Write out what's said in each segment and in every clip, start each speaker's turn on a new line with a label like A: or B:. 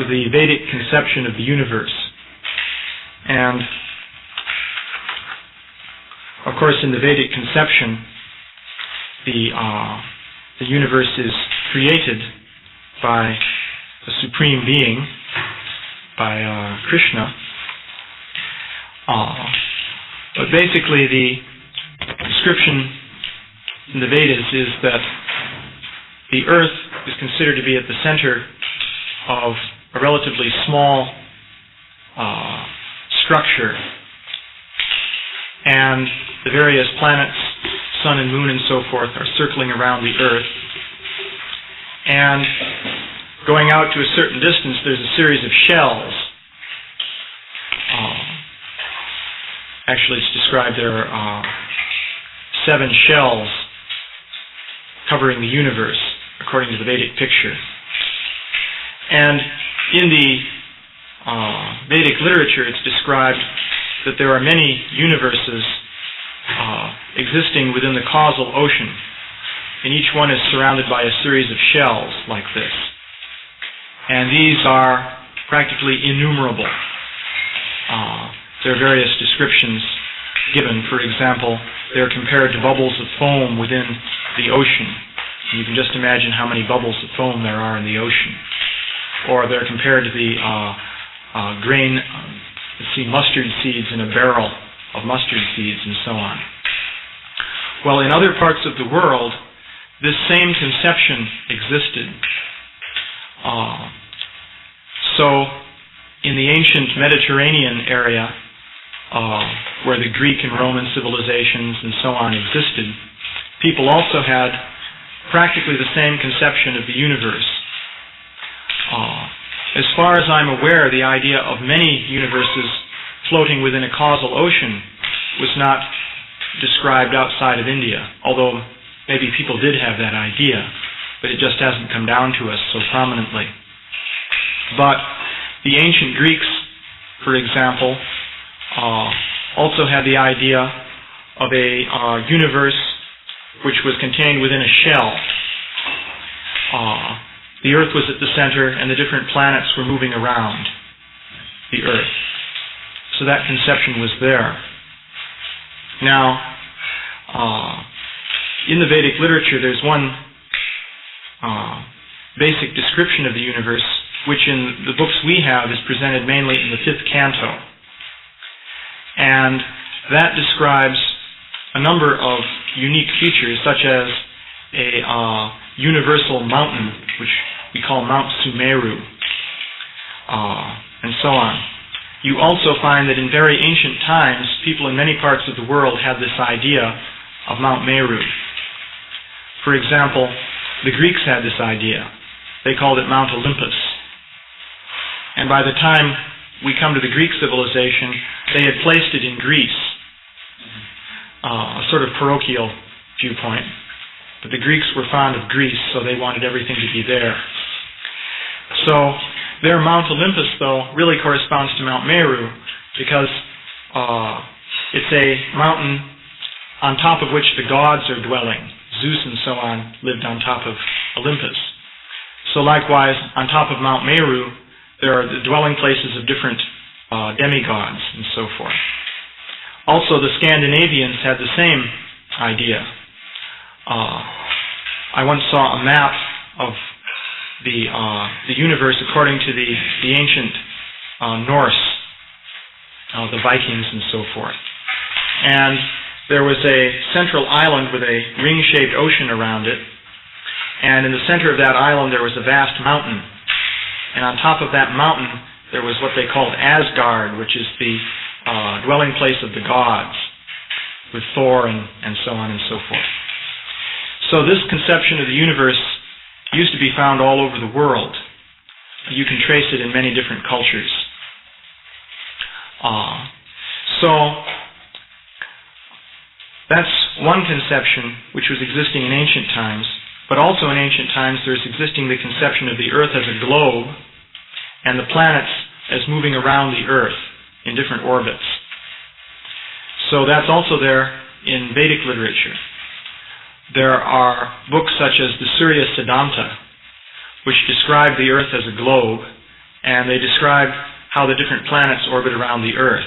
A: with the Vedic conception of the universe. And, of course, in the Vedic conception, the universe is created by a supreme being, by Krishna. But basically the description in the Vedas is that the earth is considered to be at the center of a relatively small structure, and the various planets, sun and moon and so forth, are circling around the earth. And going out to a certain distance, there's a series of shells. Actually, it's described there are 7 shells covering the universe, according to the Vedic picture. And in the Vedic literature, it's described that there are many universes existing within the causal ocean, and each one is surrounded by a series of shells like this. And these are practically innumerable. There are various descriptions given. For example, they're compared to bubbles of foam within the ocean. You can just imagine how many bubbles of foam there are in the ocean. Or they're compared to the mustard seeds in a barrel of mustard seeds and so on. Well, in other parts of the world, this same conception existed. So, in the ancient Mediterranean area, where the Greek and Roman civilizations and so on existed, people also had practically the same conception of the universe. As far as I'm aware, the idea of many universes floating within a causal ocean was not described outside of India, although maybe people did have that idea, but it just hasn't come down to us so prominently. But the ancient Greeks, for example, also had the idea of a universe which was contained within a shell. The Earth was at the center, and the different planets were moving around the Earth. So that conception was there. Now, in the Vedic literature, there's one basic description of the universe, which in the books we have is presented mainly in the 5th canto. And that describes a number of unique features, such as a universal mountain, which we call Mount Sumeru, and so on. You also find that in very ancient times, people in many parts of the world had this idea of Mount Meru. For example, the Greeks had this idea. They called it Mount Olympus. And by the time we come to the Greek civilization, they had placed it in Greece, a sort of parochial viewpoint. But the Greeks were fond of Greece, so they wanted everything to be there. So their Mount Olympus, though, really corresponds to Mount Meru, because it's a mountain on top of which the gods are dwelling. Zeus and so on lived on top of Olympus. So likewise, on top of Mount Meru, there are the dwelling places of different demigods and so forth. Also, the Scandinavians had the same idea. I once saw a map of the universe according to the ancient Norse, the Vikings and so forth. And there was a central island with a ring-shaped ocean around it, and in the center of that island there was a vast mountain. And on top of that mountain there was what they called Asgard, which is the dwelling place of the gods, with Thor and so on and so forth. So this conception of the universe used to be found all over the world. You can trace it in many different cultures. So that's one conception which was existing in ancient times, but also in ancient times there's existing the conception of the Earth as a globe and the planets as moving around the Earth in different orbits. So that's also there in Vedic literature. There are books such as the Surya Siddhanta, which describe the Earth as a globe, and they describe how the different planets orbit around the Earth.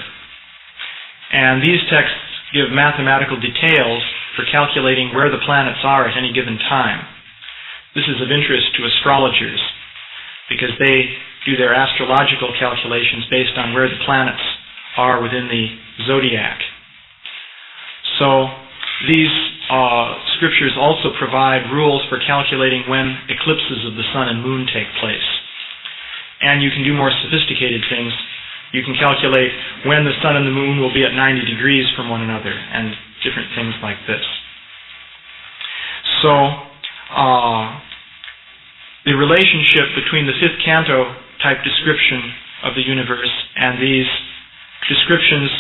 A: And these texts give mathematical details for calculating where the planets are at any given time. This is of interest to astrologers because they do their astrological calculations based on where the planets are within the zodiac. So these scriptures also provide rules for calculating when eclipses of the sun and moon take place. And you can do more sophisticated things. You can calculate when the sun and the moon will be at 90 degrees from one another and different things like this. So the relationship between the fifth canto type description of the universe and these descriptions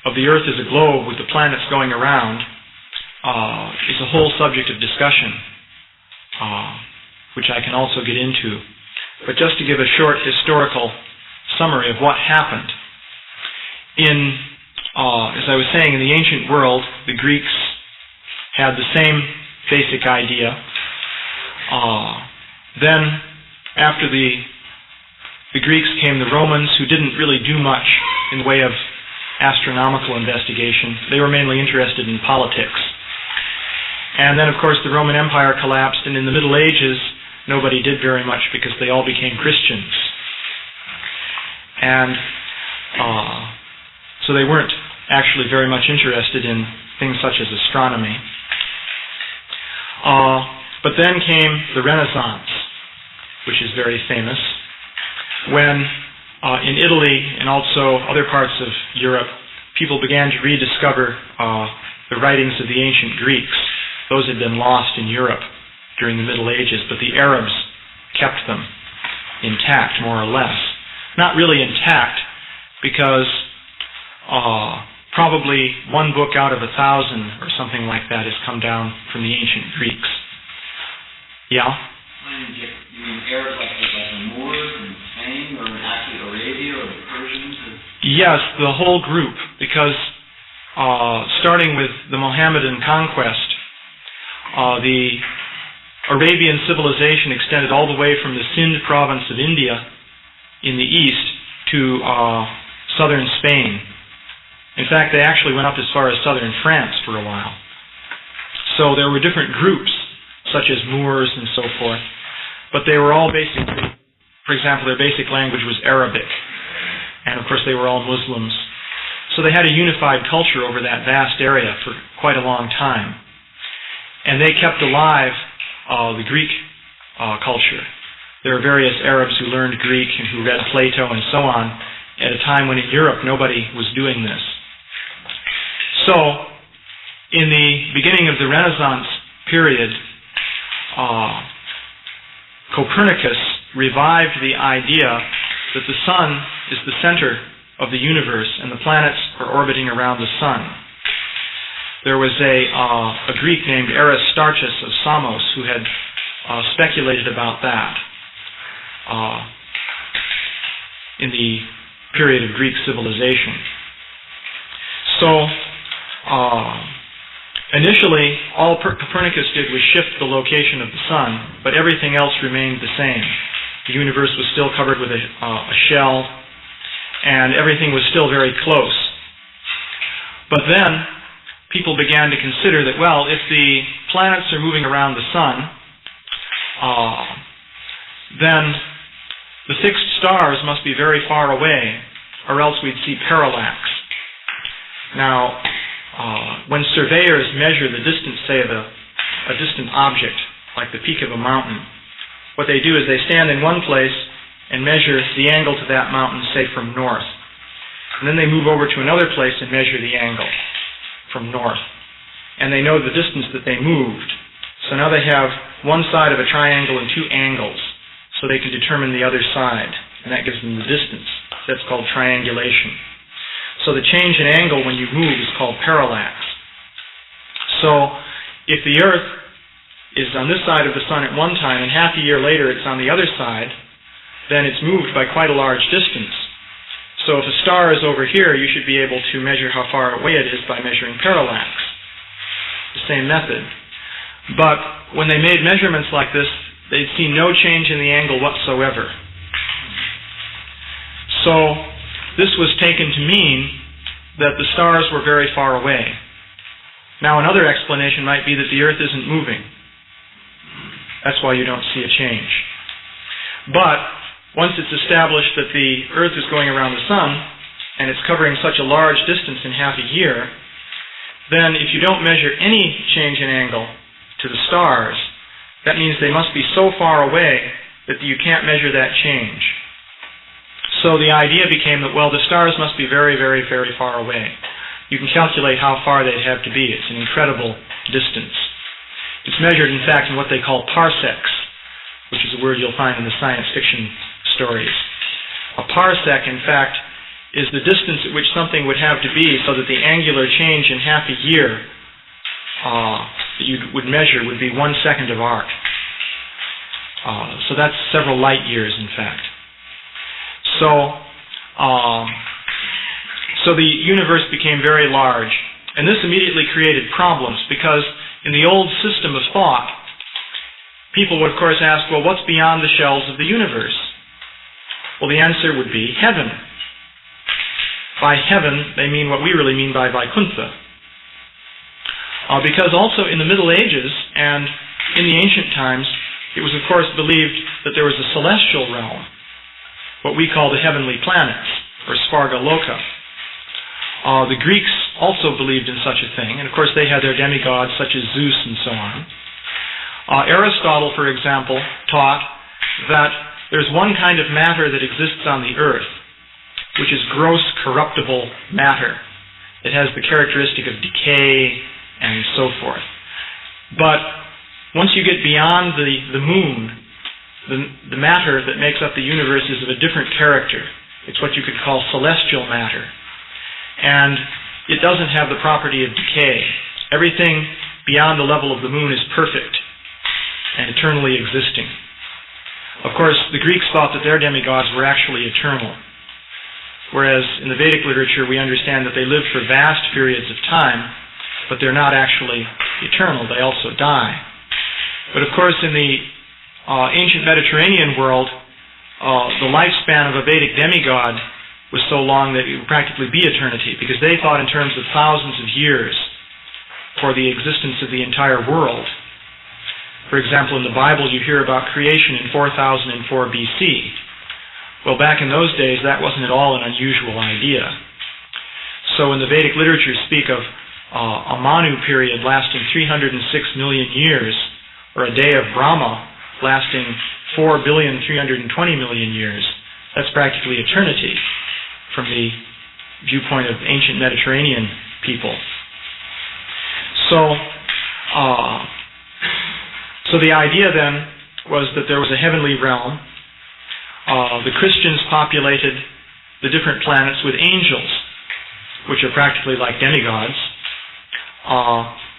A: of the Earth as a globe with the planets going around is a whole subject of discussion, which I can also get into. But just to give a short historical summary of what happened. As I was saying, in the ancient world, the Greeks had the same basic idea. Then, after the Greeks came the Romans, who didn't really do much in the way of astronomical investigation. They were mainly interested in politics. And then, of course, the Roman Empire collapsed, and in the Middle Ages, nobody did very much because they all became Christians. And so they weren't actually very much interested in things such as astronomy. But then came the Renaissance, which is very famous, when in Italy and also other parts of Europe, people began to rediscover the writings of the ancient Greeks. Those had been lost in Europe during the Middle Ages, but the Arabs kept them intact, more or less. Not really intact, because probably one book out of 1,000 or something like that has come down from the ancient Greeks. Yeah?
B: You mean Arabs like the Moors in Spain, or actually Arabia, or the Persians? Or?
A: Yes, the whole group, because starting with the Mohammedan conquest, the Arabian civilization extended all the way from the Sind province of India in the east to southern Spain. In fact, they actually went up as far as southern France for a while. So there were different groups, such as Moors and so forth, but they were all basically, for example, their basic language was Arabic, and of course they were all Muslims. So they had a unified culture over that vast area for quite a long time. And they kept alive the Greek culture. There were various Arabs who learned Greek and who read Plato and so on at a time when in Europe nobody was doing this. So, in the beginning of the Renaissance period, Copernicus revived the idea that the sun is the center of the universe and the planets are orbiting around the sun. There was a Greek named Aristarchus of Samos who had speculated about that in the period of Greek civilization. So, initially, all Copernicus did was shift the location of the sun, but everything else remained the same. The universe was still covered with a shell, and everything was still very close. But then, people began to consider that, well, if the planets are moving around the sun, then the fixed stars must be very far away, or else we'd see parallax. Now, when surveyors measure the distance, say, of a distant object, like the peak of a mountain, what they do is they stand in one place and measure the angle to that mountain, say, from north. And then they move over to another place and measure the angle from north. And they know the distance that they moved. So now they have one side of a triangle and two angles, so they can determine the other side. And that gives them the distance. That's called triangulation. So the change in angle when you move is called parallax. So if the Earth is on this side of the sun at one time and half a year later it's on the other side, then it's moved by quite a large distance. So if a star is over here, you should be able to measure how far away it is by measuring parallax. The same method. But when they made measurements like this, they'd see no change in the angle whatsoever. So this was taken to mean that the stars were very far away. Now another explanation might be that the Earth isn't moving. That's why you don't see a change. But once it's established that the Earth is going around the Sun, and it's covering such a large distance in half a year, then if you don't measure any change in angle to the stars, that means they must be so far away that you can't measure that change. So the idea became that, well, the stars must be very, very, very far away. You can calculate how far they'd have to be. It's an incredible distance. It's measured, in fact, in what they call parsecs, which is a word you'll find in the science fiction stories. A parsec, in fact, is the distance at which something would have to be so that the angular change in half a year that you would measure would be 1 second of arc. So that's several light years, in fact. So the universe became very large, and this immediately created problems because in the old system of thought, people would of course ask, well, what's beyond the shells of the universe? Well, the answer would be heaven. By heaven, they mean what we really mean by Vaikuntha. Because also in the Middle Ages and in the ancient times, it was of course believed that there was a celestial realm, what we call the heavenly planets, or Svarga Loka. The Greeks also believed in such a thing, and of course they had their demigods such as Zeus and so on. Aristotle, for example, taught that there's one kind of matter that exists on the earth, which is gross corruptible matter. It has the characteristic of decay and so forth. But once you get beyond the moon, the matter that makes up the universe is of a different character. It's what you could call celestial matter. And it doesn't have the property of decay. Everything beyond the level of the moon is perfect and eternally existing. Of course, the Greeks thought that their demigods were actually eternal. Whereas in the Vedic literature we understand that they live for vast periods of time, but they're not actually eternal, they also die. But of course in the ancient Mediterranean world, the lifespan of a Vedic demigod was so long that it would practically be eternity, because they thought in terms of thousands of years for the existence of the entire world. For example, in the Bible you hear about creation in 4004 BC. Well, back in those days, that wasn't at all an unusual idea. So when the Vedic literature speak of a Manu period lasting 306 million years, or a day of Brahma lasting 4,320,000,000 years, that's practically eternity from the viewpoint of ancient Mediterranean people. So the idea then was that there was a heavenly realm. The Christians populated the different planets with angels, which are practically like demigods.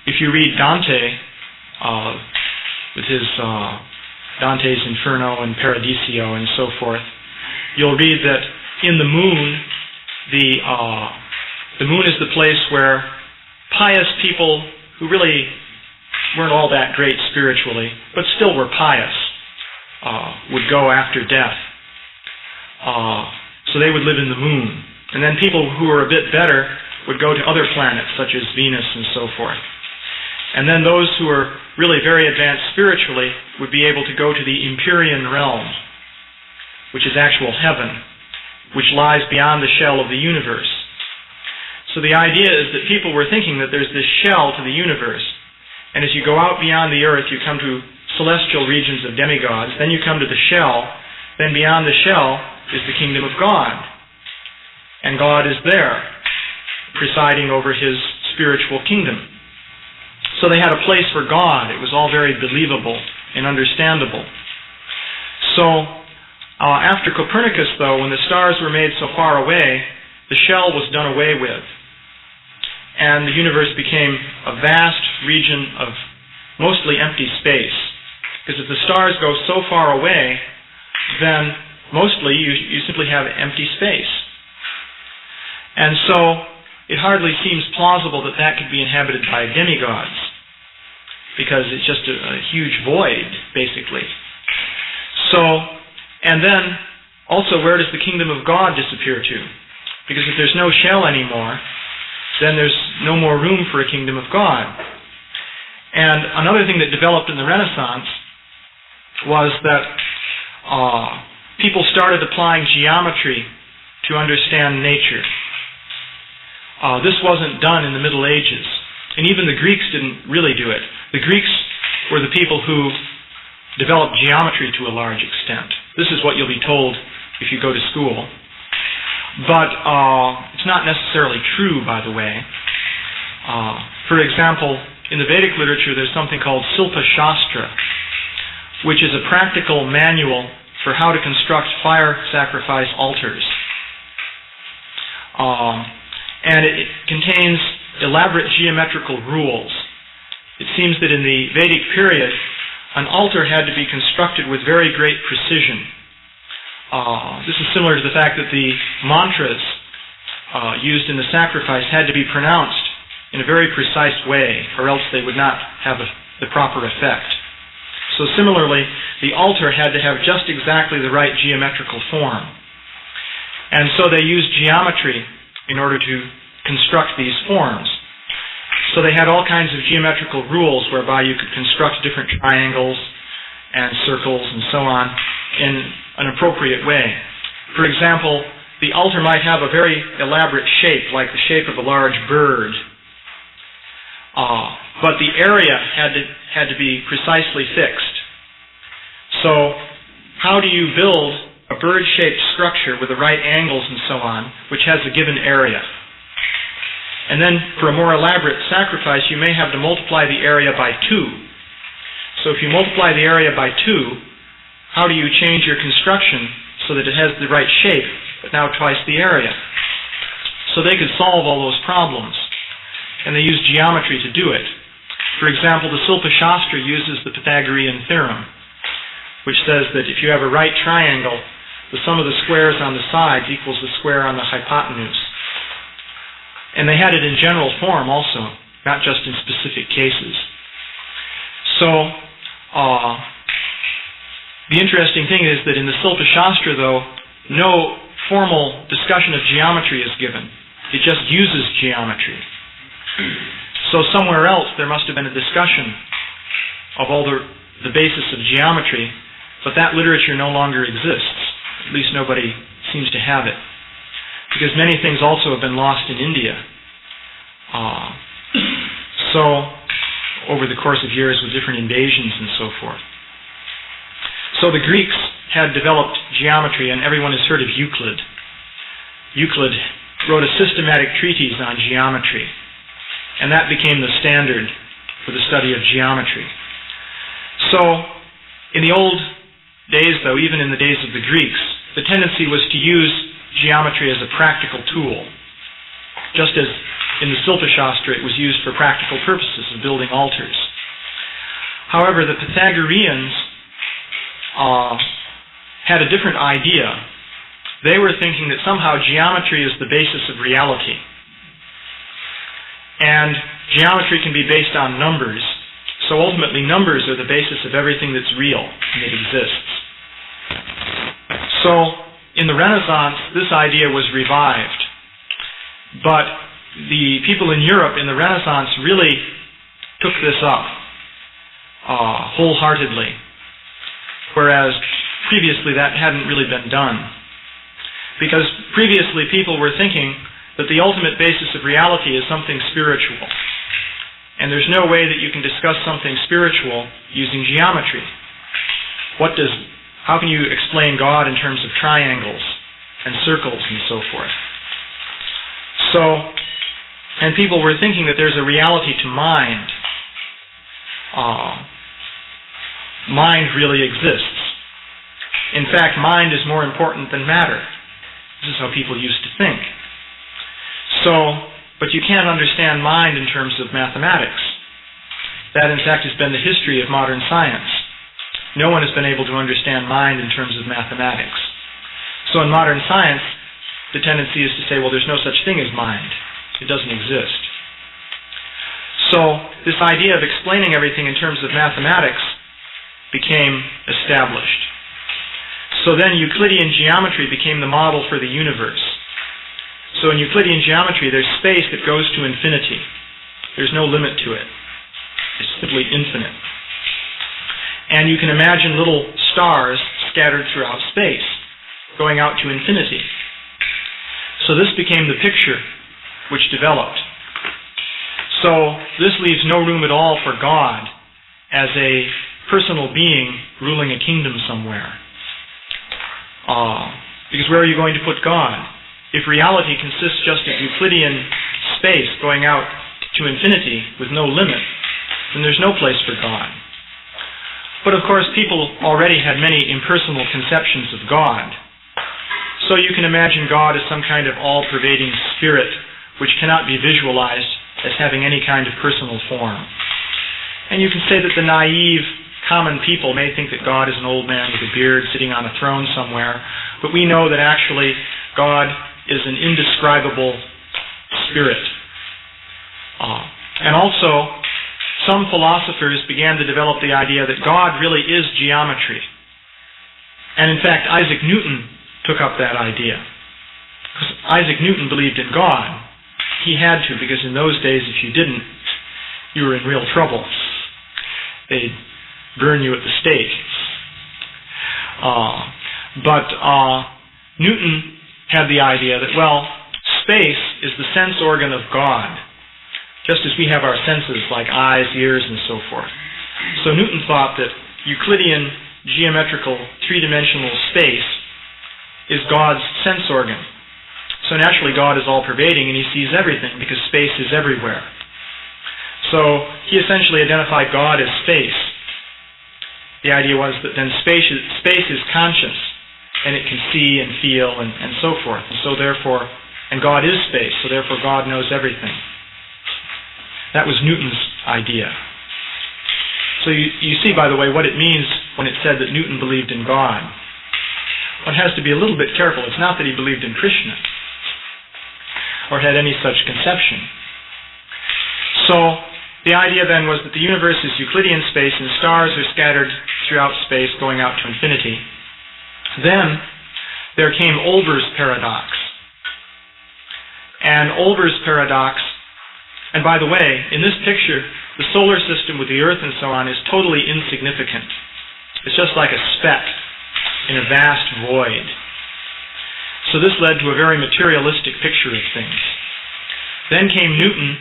A: If you read Dante, with his Dante's Inferno and Paradiso and so forth, you'll read that in the moon, the moon is the place where pious people who really weren't all that great spiritually, but still were pious, would go after death. So they would live in the moon. And then people who were a bit better would go to other planets, such as Venus and so forth. And then those who were really very advanced spiritually would be able to go to the Empyrean realm, which is actual heaven, which lies beyond the shell of the universe. So the idea is that people were thinking that there's this shell to the universe, and as you go out beyond the earth, you come to celestial regions of demigods, then you come to the shell, then beyond the shell is the kingdom of God. And God is there, presiding over his spiritual kingdom. So they had a place for God. It was all very believable and understandable. So after Copernicus, though, when the stars were made so far away, the shell was done away with. And the universe became a vast region of mostly empty space. Because if the stars go so far away, then mostly you simply have empty space. And so it hardly seems plausible that that could be inhabited by demigods, because it's just a huge void, basically. So, and then Also, where does the kingdom of God disappear to? Because if there's no shell anymore, then there's no more room for a kingdom of God. And another thing that developed in the Renaissance was that people started applying geometry to understand nature. This wasn't done in the Middle Ages. And even the Greeks didn't really do it. The Greeks were the people who developed geometry to a large extent. This is what you'll be told if you go to school. But it's not necessarily true, by the way. For example, in the Vedic literature, there's something called Silpa Shastra, which is a practical manual for how to construct fire sacrifice altars. And it contains elaborate geometrical rules. It seems that in the Vedic period, an altar had to be constructed with very great precision. This is similar to the fact that the mantras used in the sacrifice had to be pronounced in a very precise way, or else they would not have the proper effect. So similarly, the altar had to have just exactly the right geometrical form. And so they used geometry in order to construct these forms. So they had all kinds of geometrical rules whereby you could construct different triangles and circles and so on in an appropriate way. For example, the altar might have a very elaborate shape, like the shape of a large bird. But the area had to be precisely fixed. So how do you build a bird-shaped structure with the right angles and so on, which has a given area? And then for a more elaborate sacrifice, you may have to multiply the area by 2. So if you multiply the area by 2, how do you change your construction so that it has the right shape, but now twice the area? So they could solve all those problems. And they used geometry to do it. For example, the Silpa Shastra uses the Pythagorean theorem, which says that if you have a right triangle, the sum of the squares on the sides equals the square on the hypotenuse. And they had it in general form also, not just in specific cases. So, the interesting thing is that in the Silpa Shastra, though, no formal discussion of geometry is given. It just uses geometry. So somewhere else there must have been a discussion of all the basis of geometry, but that literature no longer exists. At least nobody seems to have it. Because many things also have been lost in India. So, over the course of years with different invasions and so forth. So the Greeks had developed geometry, and everyone has heard of Euclid. Euclid wrote a systematic treatise on geometry, and that became the standard for the study of geometry. So, in the old days, though, even in the days of the Greeks, the tendency was to use geometry as a practical tool. Just as in the Silpa Shastra it was used for practical purposes of building altars. However, the Pythagoreans had a different idea. They were thinking that somehow geometry is the basis of reality. And geometry can be based on numbers. So ultimately numbers are the basis of everything that's real and that exists. So in the Renaissance, this idea was revived. But the people in Europe in the Renaissance really took this up wholeheartedly, whereas previously that hadn't really been done. Because previously people were thinking that the ultimate basis of reality is something spiritual. And there's no way that you can discuss something spiritual using geometry. How can you explain God in terms of triangles and circles and so forth? And people were thinking that there's a reality to mind. Mind really exists. In fact, mind is more important than matter. This is how people used to think. But you can't understand mind in terms of mathematics. That, in fact, has been the history of modern science. No one has been able to understand mind in terms of mathematics. So in modern science, the tendency is to say, well, there's no such thing as mind. It doesn't exist. So this idea of explaining everything in terms of mathematics became established. So then Euclidean geometry became the model for the universe. So in Euclidean geometry, there's space that goes to infinity. There's no limit to it. It's simply infinite. And you can imagine little stars scattered throughout space, going out to infinity. So this became the picture which developed. So this leaves no room at all for God as a personal being ruling a kingdom somewhere. Because where are you going to put God? If reality consists just of Euclidean space going out to infinity with no limit, then there's no place for God. But of course, people already had many impersonal conceptions of God. So you can imagine God as some kind of all-pervading spirit which cannot be visualized as having any kind of personal form. And you can say that the naive, common people may think that God is an old man with a beard sitting on a throne somewhere, but we know that actually God is an indescribable spirit. And also, some philosophers began to develop the idea that God really is geometry. And in fact, Isaac Newton took up that idea. Because Isaac Newton believed in God. He had to, because in those days, if you didn't, you were in real trouble. They'd burn you at the stake. But Newton had the idea that, well, space is the sense organ of God, just as we have our senses like eyes, ears, and so forth. So Newton thought that Euclidean geometrical three-dimensional space is God's sense organ. So naturally God is all-pervading and he sees everything because space is everywhere. So he essentially identified God as space. The idea was that then space is conscious and it can see and feel and so forth. And so therefore, and God is space, so therefore God knows everything. That was Newton's idea. So you see, by the way, what it means when it said that Newton believed in God. One has to be a little bit careful. It's not that he believed in Krishna or had any such conception. So the idea then was that the universe is Euclidean space and stars are scattered throughout space going out to infinity. Then there came Olber's paradox. And Olber's paradox, and by the way, in this picture, the solar system with the Earth and so on is totally insignificant. It's just like a speck in a vast void. So this led to a very materialistic picture of things. Then came Newton,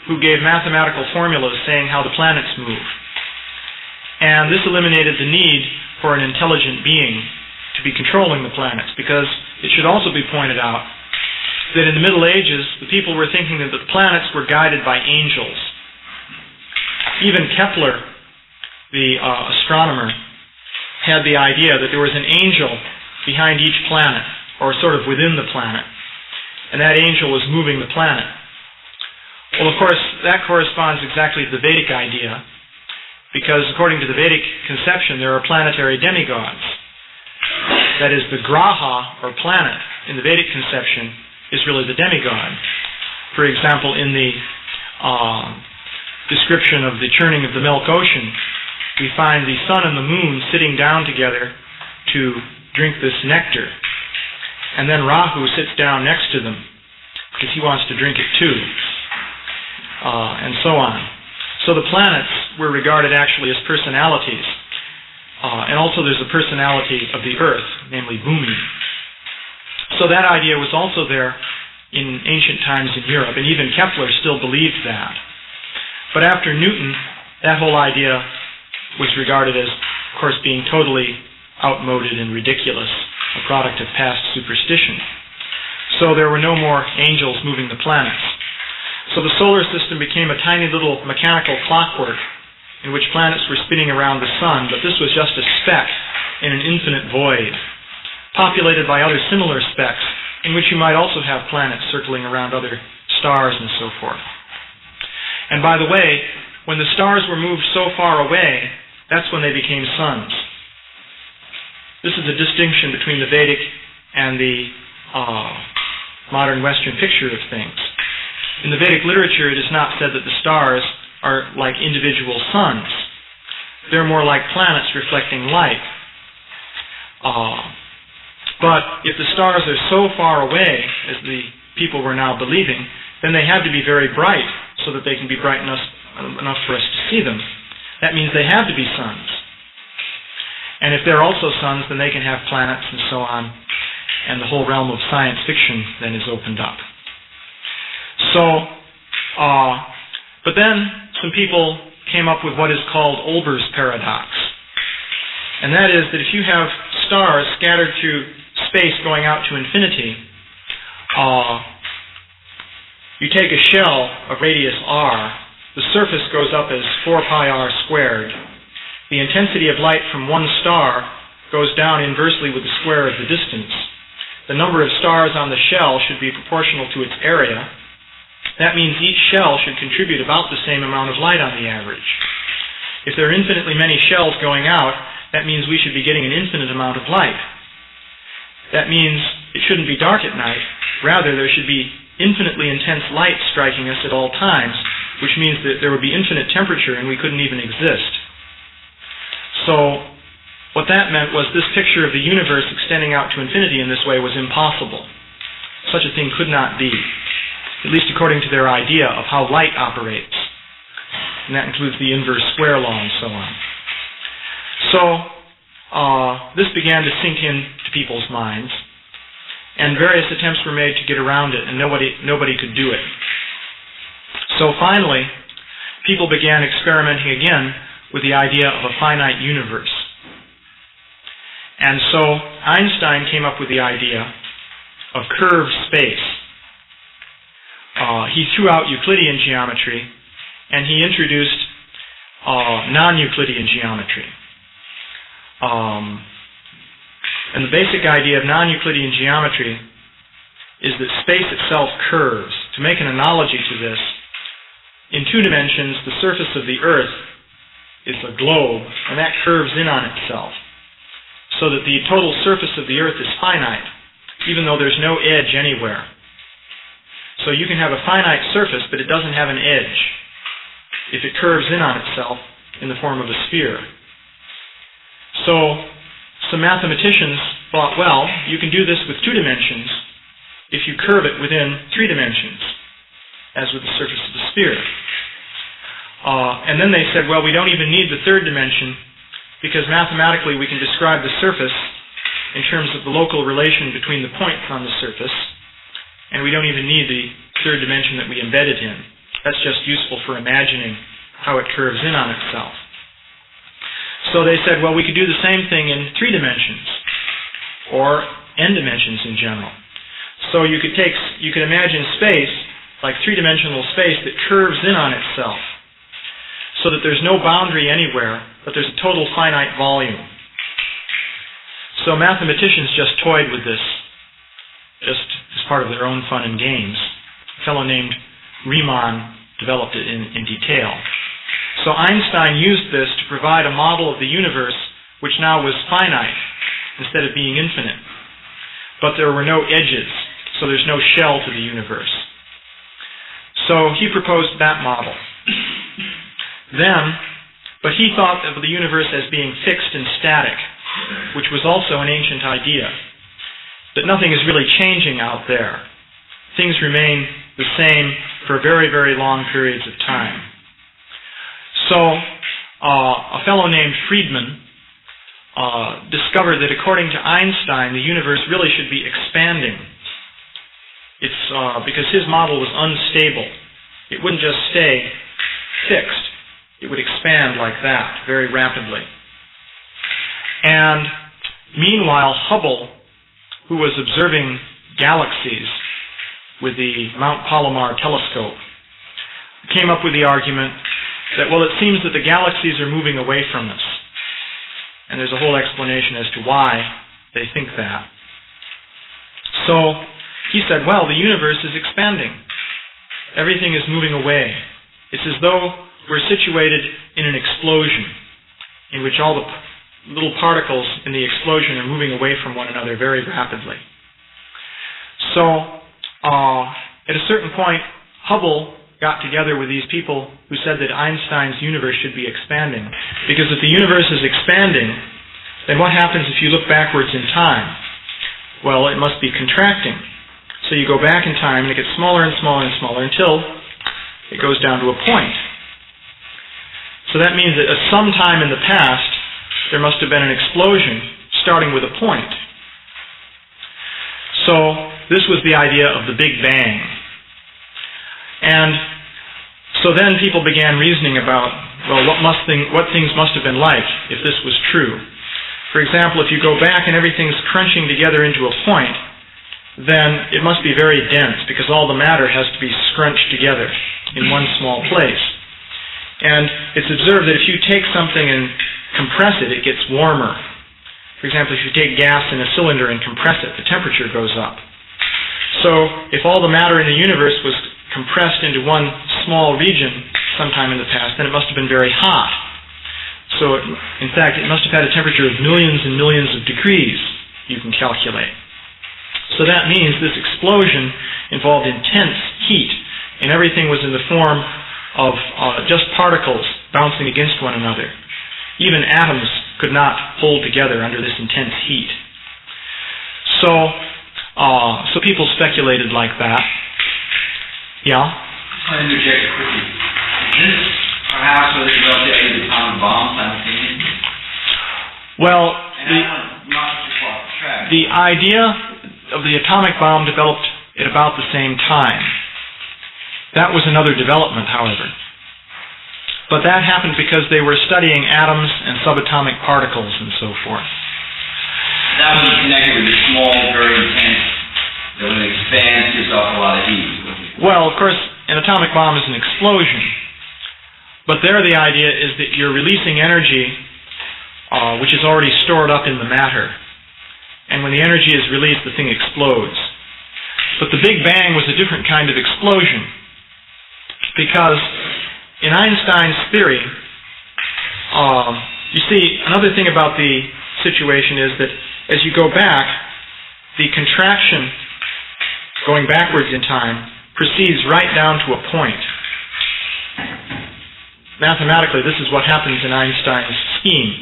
A: who gave mathematical formulas saying how the planets move. And this eliminated the need for an intelligent being to be controlling the planets, because it should also be pointed out that in the Middle Ages, the people were thinking that the planets were guided by angels. Even Kepler, the astronomer, had the idea that there was an angel behind each planet, or sort of within the planet, and that angel was moving the planet. Well, of course, that corresponds exactly to the Vedic idea, because according to the Vedic conception, there are planetary demigods. That is, the graha, or planet, in the Vedic conception, is really the demigod. For example, in the description of the churning of the milk ocean, we find the sun and the moon sitting down together to drink this nectar. And then Rahu sits down next to them, because he wants to drink it too. And so on. So the planets were regarded actually as personalities. And also there's a personality of the Earth, namely Bhumi. So that idea was also there in ancient times in Europe, and even Kepler still believed that. But after Newton, that whole idea was regarded as, of course, being totally outmoded and ridiculous, a product of past superstition. So there were no more angels moving the planets. So the solar system became a tiny little mechanical clockwork in which planets were spinning around the sun, but this was just a speck in an infinite void, populated by other similar specks, in which you might also have planets circling around other stars and so forth. And by the way, when the stars were moved so far away, that's when they became suns. This is a distinction between the Vedic and the modern Western picture of things. In the Vedic literature, it is not said that the stars are like individual suns. They're more like planets reflecting light. But if the stars are so far away, as the people were now believing, then they have to be very bright so that they can be bright enough for us to see them. That means they have to be suns. And if they're also suns, then they can have planets and so on, and the whole realm of science fiction then is opened up. But then some people came up with what is called Olber's paradox. And that is that if you have stars scattered through space going out to infinity, you take a shell of radius r, the surface goes up as 4 pi r squared. The intensity of light from one star goes down inversely with the square of the distance. The number of stars on the shell should be proportional to its area. That means each shell should contribute about the same amount of light on the average. If there are infinitely many shells going out, that means we should be getting an infinite amount of light. That means it shouldn't be dark at night. Rather, there should be infinitely intense light striking us at all times, which means that there would be infinite temperature and we couldn't even exist. So, what that meant was this picture of the universe extending out to infinity in this way was impossible. Such a thing could not be, at least according to their idea of how light operates. And that includes the inverse square law and so on. So, this began to sink into people's minds, and various attempts were made to get around it, and nobody could do it. So finally, people began experimenting again with the idea of a finite universe. And so Einstein came up with the idea of curved space. He threw out Euclidean geometry, and he introduced non-Euclidean geometry. And the basic idea of non-Euclidean geometry is that space itself curves. To make an analogy to this, in 2 dimensions, the surface of the Earth is a globe, and that curves in on itself, so that the total surface of the Earth is finite, even though there's no edge anywhere. So you can have a finite surface, but it doesn't have an edge if it curves in on itself in the form of a sphere. So some mathematicians thought, well, you can do this with 2 dimensions if you curve it within 3 dimensions, as with the surface of the sphere. And then they said, well, we don't even need the 3rd dimension, because mathematically we can describe the surface in terms of the local relation between the points on the surface, and we don't even need the 3rd dimension that we embed it in. That's just useful for imagining how it curves in on itself. So they said, well, we could do the same thing in 3 dimensions, or n dimensions in general. So you could imagine space like 3-dimensional space that curves in on itself, so that there's no boundary anywhere, but there's a total finite volume. So mathematicians just toyed with this, just as part of their own fun and games. A fellow named Riemann developed it in detail. So Einstein used this to provide a model of the universe which now was finite instead of being infinite. But there were no edges, so there's no shell to the universe. So he proposed that model. But he thought of the universe as being fixed and static, which was also an ancient idea, that nothing is really changing out there. Things remain the same for very, very long periods of time. So a fellow named Friedman discovered that according to Einstein, the universe really should be expanding. It's because his model was unstable. It wouldn't just stay fixed. It would expand like that very rapidly. And meanwhile, Hubble, who was observing galaxies with the Mount Palomar telescope, came up with the argument that, well, it seems that the galaxies are moving away from us. And there's a whole explanation as to why they think that. So he said, well, the universe is expanding. Everything is moving away. It's as though we're situated in an explosion in which all the little particles in the explosion are moving away from one another very rapidly. So at a certain point, Hubble got together with these people who said that Einstein's universe should be expanding. Because if the universe is expanding, then what happens if you look backwards in time? Well, it must be contracting. So you go back in time and it gets smaller and smaller and smaller until it goes down to a point. So that means that at some time in the past, there must have been an explosion starting with a point. So this was the idea of the Big Bang. And so then people began reasoning about, well, what things must have been like if this was true. For example, if you go back and everything's crunching together into a point, then it must be very dense because all the matter has to be scrunched together in one small place. And it's observed that if you take something and compress it, it gets warmer. For example, if you take gas in a cylinder and compress it, the temperature goes up. So if all the matter in the universe was compressed into one small region sometime in the past, then it must have been very hot. So in fact, it must have had a temperature of millions and millions of degrees, you can calculate. So that means this explosion involved intense heat, and everything was in the form of just particles bouncing against one another. Even atoms could not hold together under this intense heat. So people speculated like that. Yeah?
B: I interject quickly. Is this perhaps what they developed the idea of the atomic bomb simultaneously?
A: Well,
B: the
A: idea of the atomic bomb developed at about the same time. That was another development, however. But that happened because they were studying atoms and subatomic particles and so forth.
B: That was connected with the small, very intense, that when it expands, gives off a lot of heat.
A: Well, of course, an atomic bomb is an explosion. But there the idea is that you're releasing energy which is already stored up in the matter. And when the energy is released, the thing explodes. But the Big Bang was a different kind of explosion. Because in Einstein's theory, you see, another thing about the situation is that as you go back, the contraction going backwards in time proceeds right down to a point. Mathematically, this is what happens in Einstein's scheme.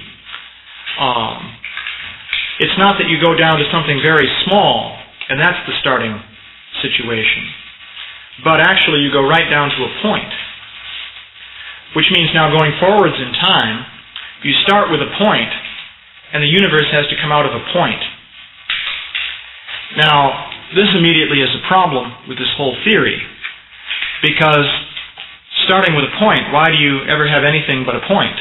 A: It's not that you go down to something very small, and that's the starting situation. But actually, you go right down to a point. Which means now going forwards in time, you start with a point, and the universe has to come out of a point. Now, this immediately is a problem with this whole theory, because starting with a point, why do you ever have anything but a point?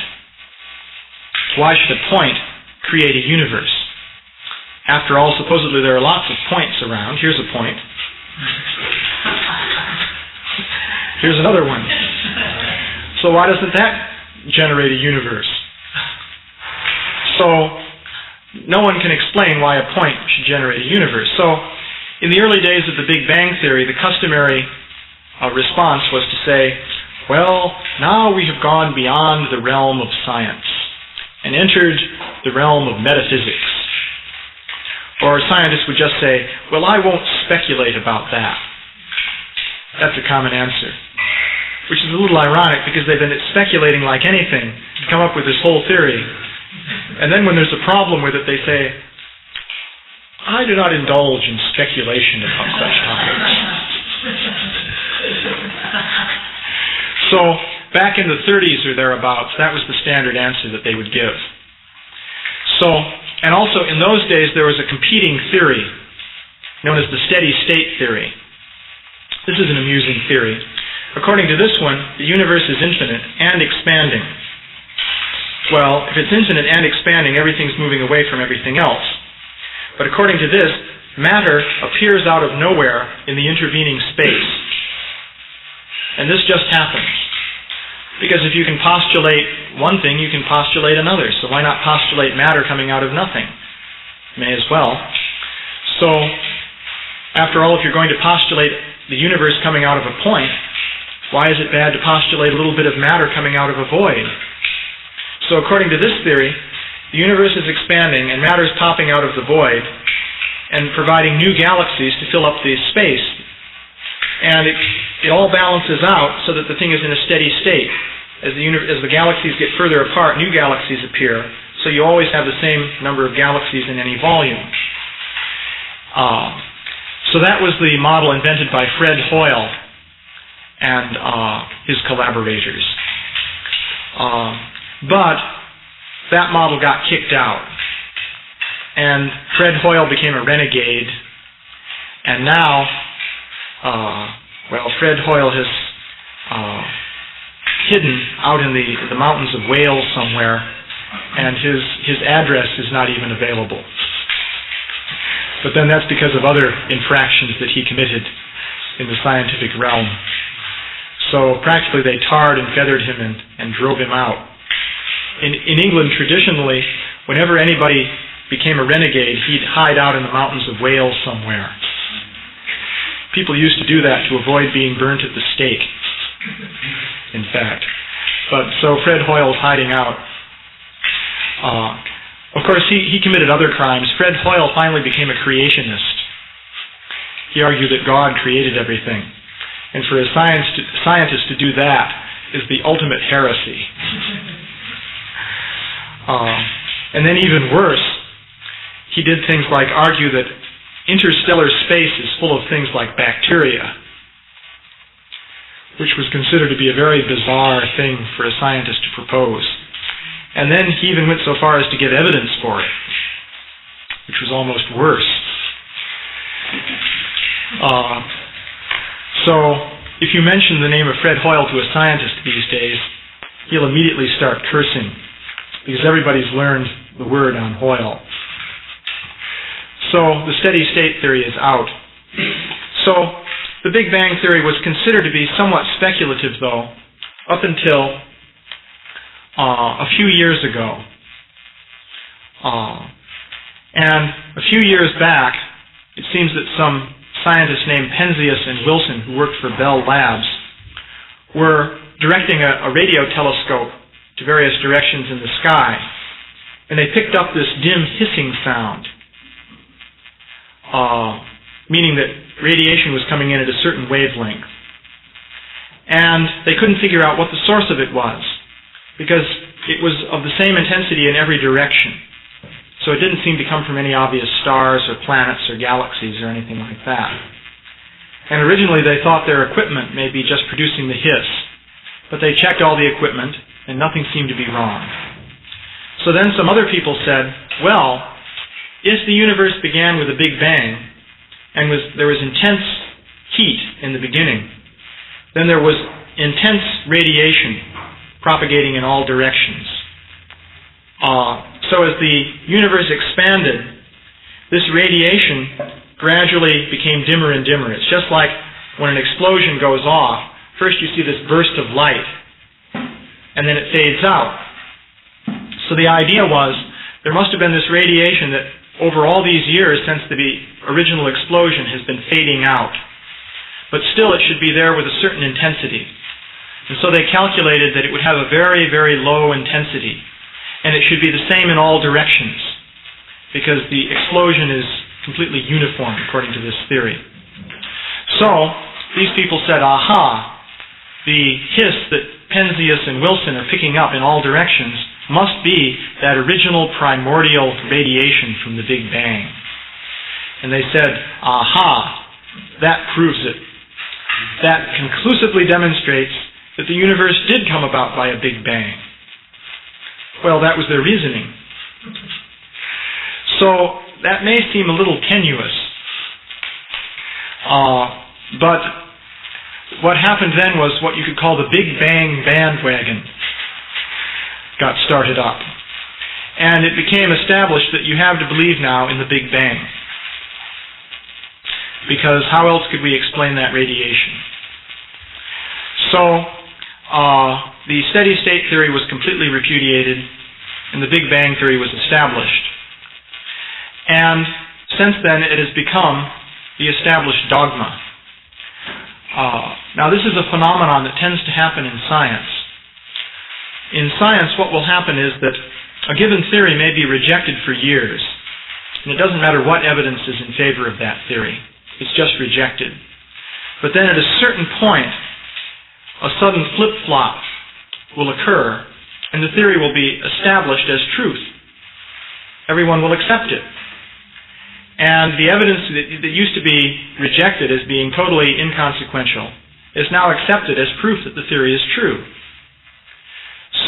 A: Why should a point create a universe? After all, supposedly there are lots of points around. Here's a point. Here's another one. So why doesn't that generate a universe? So no one can explain why a point should generate a universe. So in the early days of the Big Bang theory, the customary response was to say, well, now we have gone beyond the realm of science and entered the realm of metaphysics. Or scientists would just say, well, I won't speculate about that. That's a common answer. Which is a little ironic because they've been speculating like anything to come up with this whole theory. And then when there's a problem with it, they say, I do not indulge in speculation about such topics. So back in the 30s or thereabouts, that was the standard answer that they would give. And also in those days there was a competing theory known as the steady state theory. This is an amusing theory. According to this one, the universe is infinite and expanding. Well, if it's infinite and expanding, everything's moving away from everything else. But according to this, matter appears out of nowhere in the intervening space. And this just happens. Because if you can postulate one thing, you can postulate another. So why not postulate matter coming out of nothing? May as well. So, after all, if you're going to postulate the universe coming out of a point, why is it bad to postulate a little bit of matter coming out of a void? So according to this theory, the universe is expanding and matter is popping out of the void and providing new galaxies to fill up the space. And it all balances out so that the thing is in a steady state. As the galaxies get further apart, new galaxies appear. So you always have the same number of galaxies in any volume. So that was the model invented by Fred Hoyle and his collaborators. But that model got kicked out, and Fred Hoyle became a renegade, and now, Fred Hoyle has hidden out in the mountains of Wales somewhere, and his address is not even available. But then that's because of other infractions that he committed in the scientific realm. So practically they tarred and feathered him and drove him out. In England, traditionally, whenever anybody became a renegade, he'd hide out in the mountains of Wales somewhere. People used to do that to avoid being burnt at the stake, in fact. But so Fred Hoyle's hiding out. Of course, he committed other crimes. Fred Hoyle finally became a creationist. He argued that God created everything. And for a scientist to do that is the ultimate heresy. And then even worse, he did things like argue that interstellar space is full of things like bacteria, which was considered to be a very bizarre thing for a scientist to propose. And then he even went so far as to give evidence for it, which was almost worse. So if you mention the name of Fred Hoyle to a scientist these days, he'll immediately start cursing, because everybody's learned the word on Hoyle. So the steady state theory is out. So the Big Bang theory was considered to be somewhat speculative, though, up until a few years ago. And a few years back, it seems that some scientists named Penzias and Wilson, who worked for Bell Labs, were directing a radio telescope to various directions in the sky, and they picked up this dim hissing sound, meaning that radiation was coming in at a certain wavelength. And they couldn't figure out what the source of it was, because it was of the same intensity in every direction. So it didn't seem to come from any obvious stars or planets or galaxies or anything like that. And originally they thought their equipment may be just producing the hiss, but they checked all the equipment and nothing seemed to be wrong. So then some other people said, well, if the universe began with a Big Bang and there was intense heat in the beginning, then there was intense radiation propagating in all directions. So as the universe expanded, this radiation gradually became dimmer and dimmer. It's just like when an explosion goes off. First you see this burst of light, and then it fades out. So the idea was there must have been this radiation that over all these years since the original explosion has been fading out. But still it should be there with a certain intensity. And so they calculated that it would have a very, very low intensity. And it should be the same in all directions, because the explosion is completely uniform according to this theory. So these people said, aha, the hiss that Penzias and Wilson are picking up in all directions must be that original primordial radiation from the Big Bang. And they said, aha, that proves it. That conclusively demonstrates that the universe did come about by a Big Bang. Well, that was their reasoning. So that may seem a little tenuous. But what happened then was what you could call the Big Bang bandwagon got started up. And it became established that you have to believe now in the Big Bang. Because how else could we explain that radiation? So the steady state theory was completely repudiated, and the Big Bang theory was established. And since then it has become the established dogma. Now this is a phenomenon that tends to happen in science. In science, what will happen is that a given theory may be rejected for years, and it doesn't matter what evidence is in favor of that theory. It's just rejected. But then at a certain point, a sudden flip-flop will occur, and the theory will be established as truth. Everyone will accept it. And the evidence that used to be rejected as being totally inconsequential is now accepted as proof that the theory is true.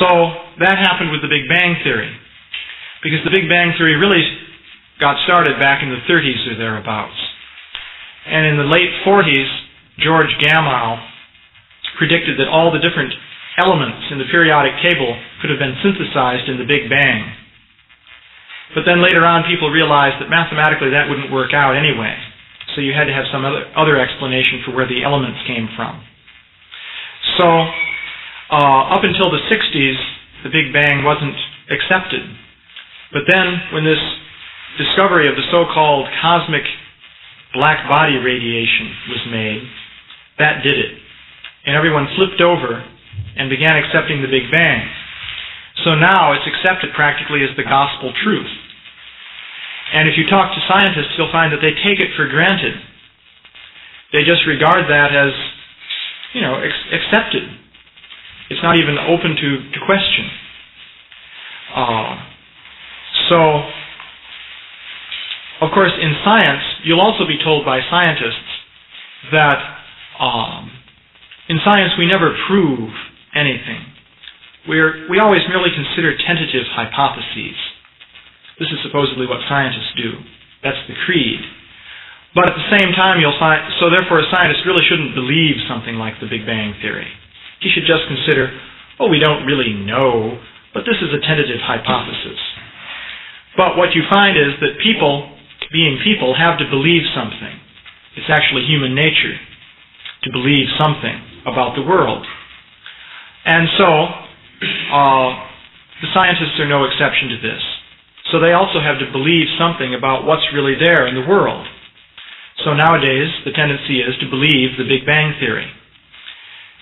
A: So that happened with the Big Bang theory, because the Big Bang theory really got started back in the 30s or thereabouts. And in the late 40s, George Gamow predicted that all the different elements in the periodic table could have been synthesized in the Big Bang. But then later on, people realized that mathematically that wouldn't work out anyway. So you had to have some other explanation for where the elements came from. So up until the 60s, the Big Bang wasn't accepted. But then when this discovery of the so-called cosmic black body radiation was made, that did it. And everyone flipped over and began accepting the Big Bang. So now it's accepted practically as the gospel truth. And if you talk to scientists, you'll find that they take it for granted. They just regard that as, accepted. It's not even open to question. Of course, in science, you'll also be told by scientists that in science we never prove anything. We always merely consider tentative hypotheses. This is supposedly what scientists do. That's the creed. But at the same time, so therefore a scientist really shouldn't believe something like the Big Bang theory. He should just consider, we don't really know, but this is a tentative hypothesis. But what you find is that people, being people, have to believe something. It's actually human nature to believe something about the world. And so, the scientists are no exception to this. So they also have to believe something about what's really there in the world. So nowadays, the tendency is to believe the Big Bang theory.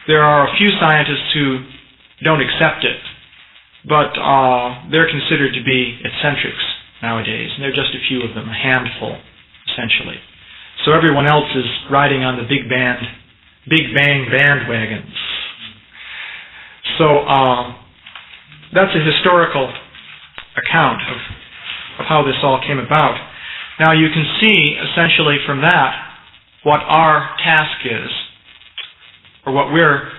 A: There are a few scientists who don't accept it, but they're considered to be eccentrics nowadays, and there are just a few of them, a handful, essentially. So everyone else is riding on the Big Bang bandwagon. So that's a historical account of how this all came about. Now you can see, essentially from that, what our task is, or what we're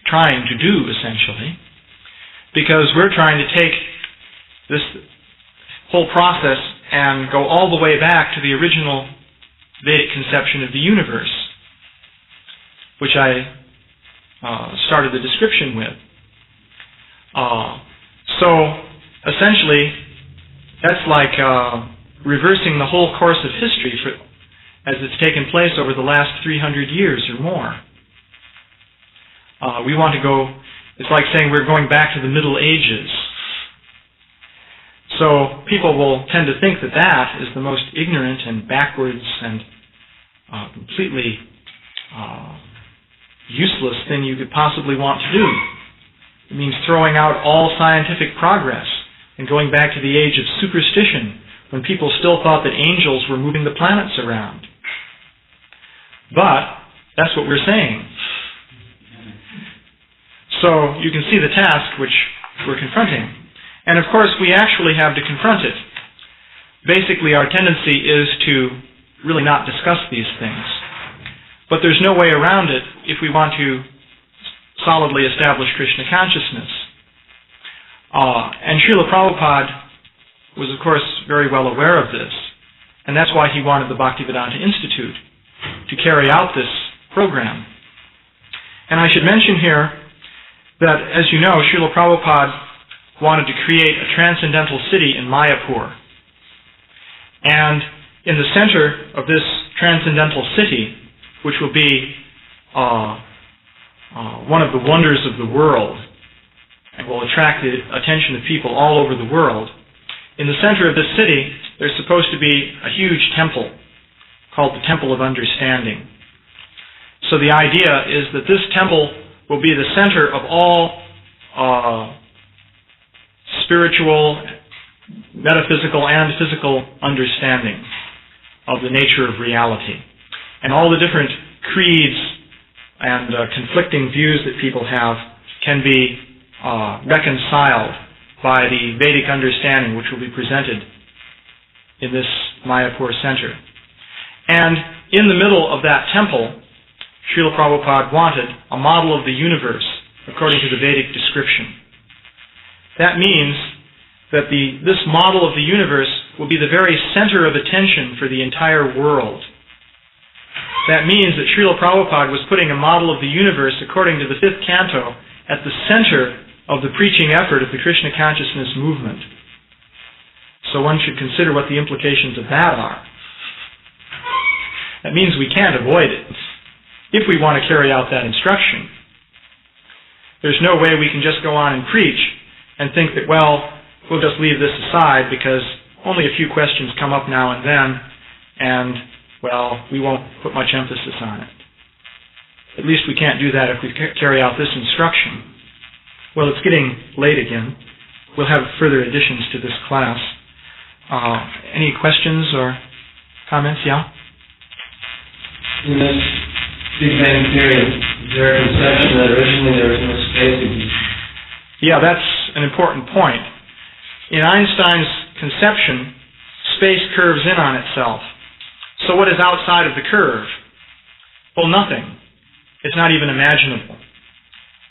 A: trying to do, essentially, because we're trying to take this whole process and go all the way back to the original Vedic conception of the universe, which I started the description with. So, essentially, that's like reversing the whole course of history as it's taken place over the last 300 years or more. We want to go, it's like saying we're going back to the Middle Ages. So people will tend to think that that is the most ignorant and backwards and completely useless thing you could possibly want to do. It means throwing out all scientific progress and going back to the age of superstition, when people still thought that angels were moving the planets around. But that's what we're saying. So you can see the task which we're confronting. And of course, we actually have to confront it. Basically, our tendency is to really not discuss these things. But there's no way around it if we want to solidly establish Krishna consciousness. And Srila Prabhupada was, of course, very well aware of this. And that's why he wanted the Bhaktivedanta Institute to carry out this program. And I should mention here that, as you know, Srila Prabhupada wanted to create a transcendental city in Mayapur. And in the center of this transcendental city, which will be one of the wonders of the world, and will attract the attention of people all over the world, in the center of this city, there's supposed to be a huge temple called the Temple of Understanding. So the idea is that this temple will be the center of all spiritual, metaphysical, and physical understanding of the nature of reality. And all the different creeds and conflicting views that people have can be reconciled by the Vedic understanding which will be presented in this Mayapur center. And in the middle of that temple, Srila Prabhupada wanted a model of the universe according to the Vedic description. That means that this model of the universe will be the very center of attention for the entire world. That means that Srila Prabhupada was putting a model of the universe according to the 5th canto at the center of the preaching effort of the Krishna consciousness movement. So one should consider what the implications of that are. That means we can't avoid it if we want to carry out that instruction. There's no way we can just go on and preach and think that, well, we'll just leave this aside because only a few questions come up now and then, and, well, we won't put much emphasis on it. At least we can't do that if we carry out this instruction. Well, it's getting late again. We'll have further additions to this class. Any questions or comments? Yeah?
C: In this Big Bang Theory, is there a conception that originally there was no space?
A: Yeah, that's an important point. In Einstein's conception, space curves in on itself. So what is outside of the curve? Well, nothing. It's not even imaginable.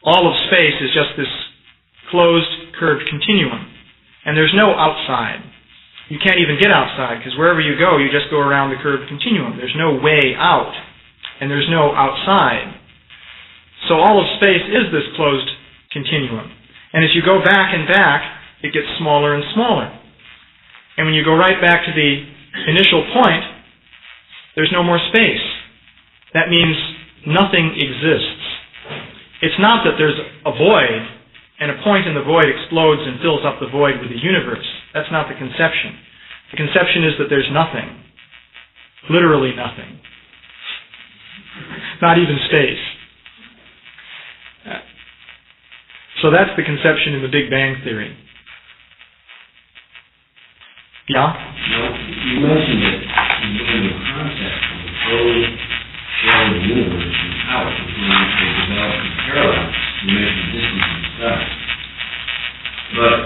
A: All of space is just this closed, curved continuum. And there's no outside. You can't even get outside, because wherever you go, you just go around the curved continuum. There's no way out, and there's no outside. So all of space is this closed continuum. And as you go back and back, it gets smaller and smaller. And when you go right back to the initial point, there's no more space. That means nothing exists. It's not that there's a void, and a point in the void explodes and fills up the void with the universe. That's not the conception. The conception is that there's nothing. Literally nothing. Not even space. So that's the conception in the Big Bang Theory. Yeah?
C: No, you mentioned it in the concept of the closed shell of the universe and how it was going to develop in parallel to measure distance and stuff. But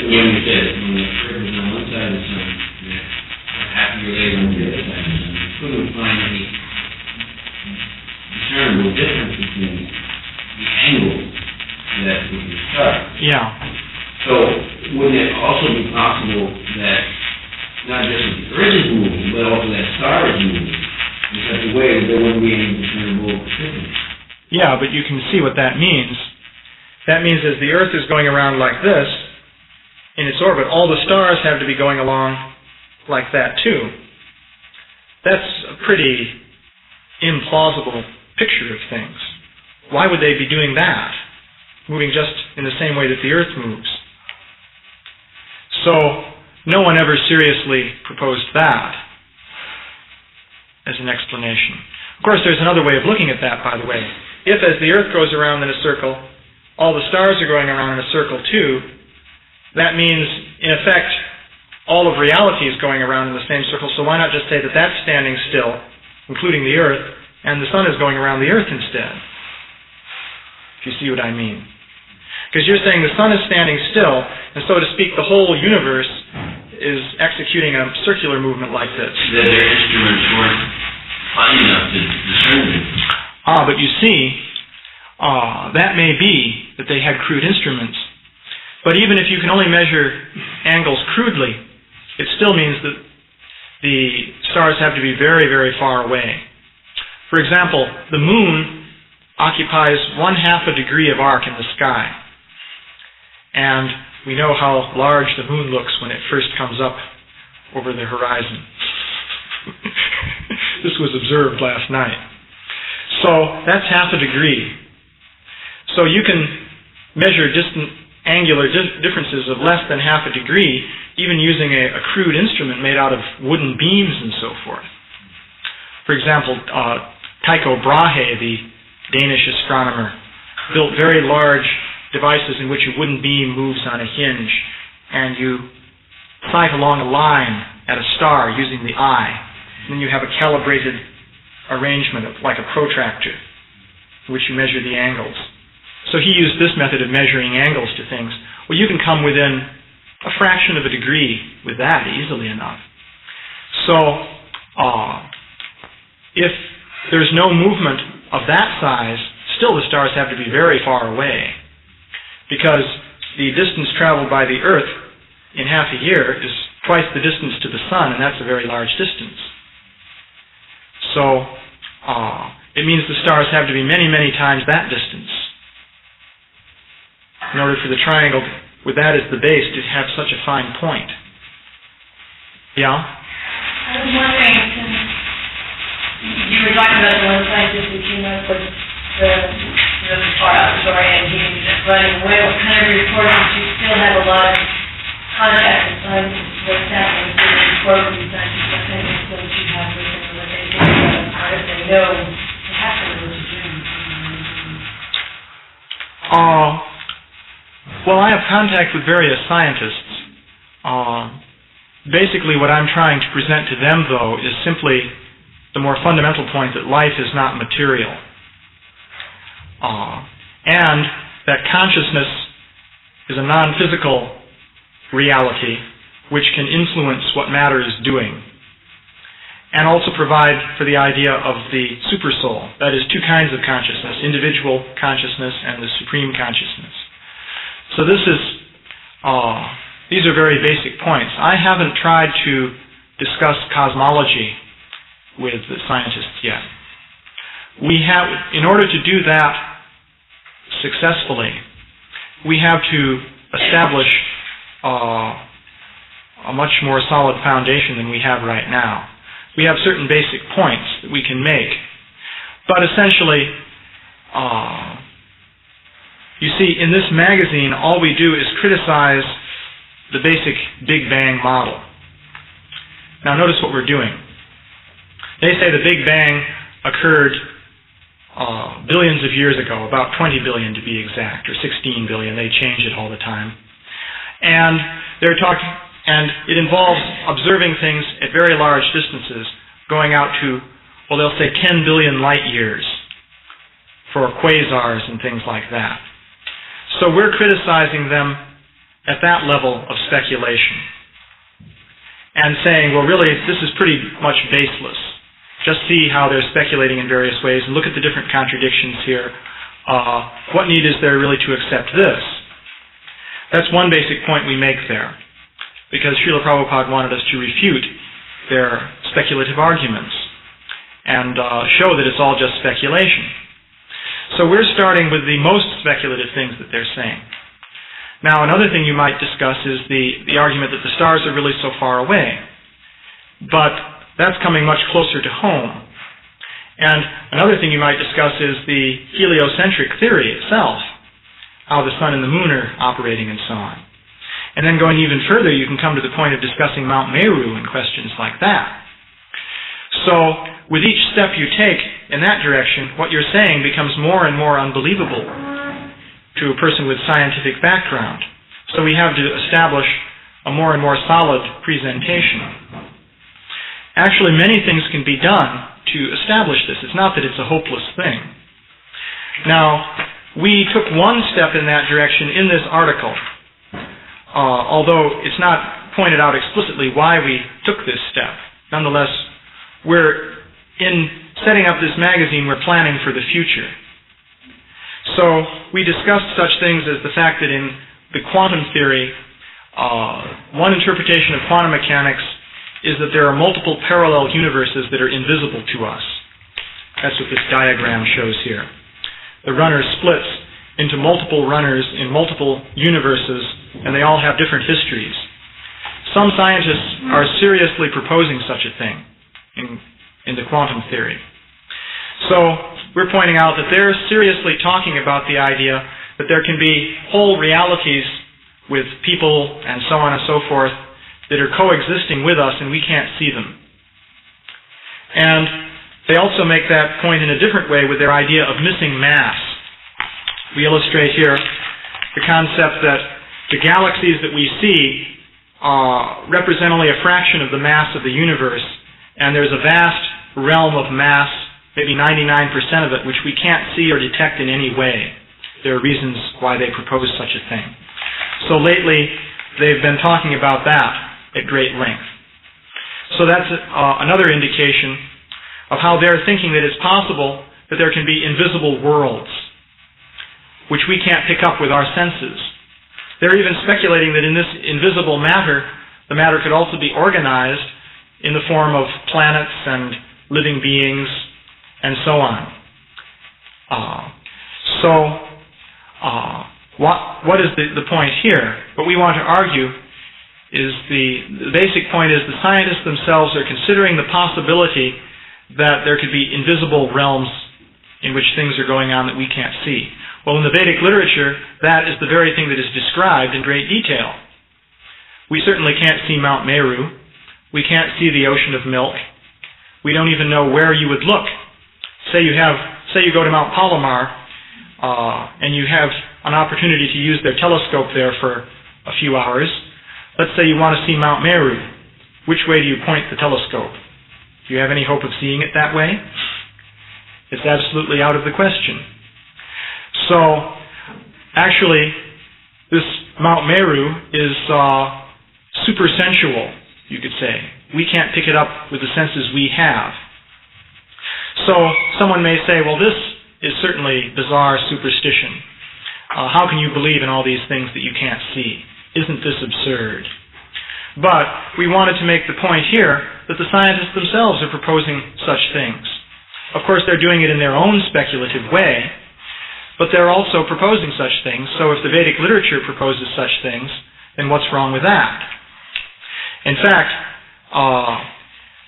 C: when you said when the curve was on one side of the sun, a half year later on the other side of the sun, you couldn't find any discernible difference between the angles that would be start.
A: Yeah.
C: So wouldn't it also be possible that not just the Earth is moving, but also that star is moving in such a way that there wouldn't be any discernible difference?
A: Yeah, but you can see what that means. That means as the Earth is going around like this, in its orbit, all the stars have to be going along like that too. That's a pretty implausible picture of things. Why would they be doing that? Moving just in the same way that the Earth moves. So, no one ever seriously proposed that as an explanation. Of course, there's another way of looking at that, by the way. If, as the Earth goes around in a circle, all the stars are going around in a circle too, that means, in effect, all of reality is going around in the same circle, so why not just say that that's standing still, including the Earth, and the sun is going around the Earth instead? If you see what I mean. Because you're saying the sun is standing still, and so to speak, the whole universe is executing a circular movement like this.
C: That their instruments weren't fine enough to discern it.
A: But you see, that may be that they had crude instruments. But even if you can only measure angles crudely, it still means that the stars have to be very, very far away. For example, the moon occupies 1/2 a degree of arc in the sky. And we know how large the moon looks when it first comes up over the horizon. This was observed last night. So that's 1/2 a degree. So you can measure distant angular differences of less than 1/2 a degree, even using a crude instrument made out of wooden beams and so forth. For example, Tycho Brahe, the Danish astronomer, built very large devices in which a wooden beam moves on a hinge, and you sight along a line at a star using the eye. And then you have a calibrated arrangement of, like a protractor, in which you measure the angles. So he used this method of measuring angles to things. Well, you can come within a fraction of a degree with that easily enough. So, if there's no movement of that size, still the stars have to be very far away, because the distance traveled by the Earth in half a year is twice the distance to the Sun, and that's a very large distance. So, it means the stars have to be many, many times that distance in order for the triangle, with that as the base, to have such a fine point. Yeah?
D: I was wondering, since you were talking about the one scientist who came up with the far out story and he was running away, what kind of reports did you still have a lot of contact with scientists? What's happening to the report with these scientists? What kind of influence you have with them, what they think about it, or if they know they have to know what you're doing?
A: Well, I have contact with various scientists. Basically, what I'm trying to present to them, though, is simply the more fundamental point that life is not material. And that consciousness is a non-physical reality which can influence what matter is doing. And also provide for the idea of the supersoul. That is, two kinds of consciousness, individual consciousness and the supreme consciousness. So these are very basic points. I haven't tried to discuss cosmology with the scientists yet. In order to do that successfully, we have to establish a much more solid foundation than we have right now. We have certain basic points that we can make, but essentially, you see, in this magazine, all we do is criticize the basic Big Bang model. Now notice what we're doing. They say the Big Bang occurred billions of years ago, about 20 billion to be exact, or 16 billion. They change it all the time. And it involves observing things at very large distances, going out to, well, they'll say 10 billion light years for quasars and things like that. So we're criticizing them at that level of speculation and saying, well, really, this is pretty much baseless. Just see how they're speculating in various ways and look at the different contradictions here. What need is there really to accept this? That's one basic point we make there, because Srila Prabhupada wanted us to refute their speculative arguments and show that it's all just speculation. So we're starting with the most speculative things that they're saying. Now, another thing you might discuss is the argument that the stars are really so far away. But that's coming much closer to home. And another thing you might discuss is the heliocentric theory itself, how the sun and the moon are operating and so on. And then going even further, you can come to the point of discussing Mount Meru and questions like that. So, with each step you take in that direction, what you're saying becomes more and more unbelievable to a person with scientific background. So we have to establish a more and more solid presentation. Actually, many things can be done to establish this. It's not that it's a hopeless thing. Now, we took one step in that direction in this article, although it's not pointed out explicitly why we took this step. Nonetheless, in setting up this magazine, we're planning for the future. So we discussed such things as the fact that in the quantum theory, one interpretation of quantum mechanics is that there are multiple parallel universes that are invisible to us. That's what this diagram shows here. The runner splits into multiple runners in multiple universes, and they all have different histories. Some scientists are seriously proposing such a thing in the quantum theory. So we're pointing out that they're seriously talking about the idea that there can be whole realities with people and so on and so forth that are coexisting with us and we can't see them. And they also make that point in a different way with their idea of missing mass. We illustrate here the concept that the galaxies that we see represent only a fraction of the mass of the universe, and there's a vast realm of mass, maybe 99% of it, which we can't see or detect in any way. There are reasons why they propose such a thing. So lately, they've been talking about that at great length. So that's another indication of how they're thinking that it's possible that there can be invisible worlds, which we can't pick up with our senses. They're even speculating that in this invisible matter, the matter could also be organized in the form of planets and living beings and so on. What is the point here? What we want to argue is the basic point is the scientists themselves are considering the possibility that there could be invisible realms in which things are going on that we can't see. Well, in the Vedic literature, that is the very thing that is described in great detail. We certainly can't see Mount Meru. We can't see the ocean of milk. We don't even know where you would look. Say you go to Mount Palomar, and you have an opportunity to use their telescope there for a few hours. Let's say you want to see Mount Meru. Which way do you point the telescope? Do you have any hope of seeing it that way? It's absolutely out of the question. So, actually, this Mount Meru is supersensual, you could say. We can't pick it up with the senses we have. So, someone may say, well, this is certainly bizarre superstition. How can you believe in all these things that you can't see? Isn't this absurd? But we wanted to make the point here that the scientists themselves are proposing such things. Of course, they're doing it in their own speculative way, but they're also proposing such things. So if the Vedic literature proposes such things, then what's wrong with that? In fact,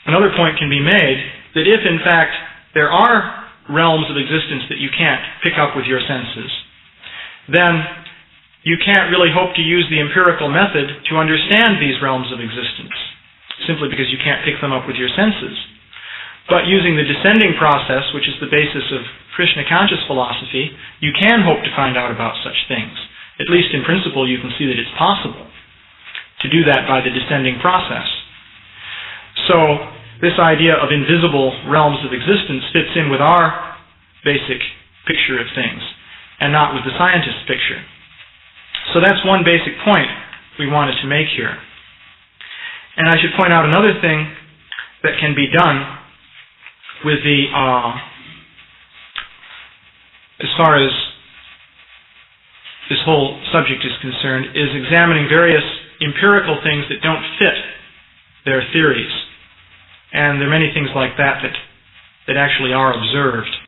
A: another point can be made that if, in fact, there are realms of existence that you can't pick up with your senses, then you can't really hope to use the empirical method to understand these realms of existence, simply because you can't pick them up with your senses. But using the descending process, which is the basis of Krishna conscious philosophy, you can hope to find out about such things. At least in principle, you can see that it's possible to do that by the descending process. So, this idea of invisible realms of existence fits in with our basic picture of things, and not with the scientist's picture. So that's one basic point we wanted to make here. And I should point out another thing that can be done with the, as far as this whole subject is concerned, is examining various empirical things that don't fit their theories. And there are many things like that that actually are observed.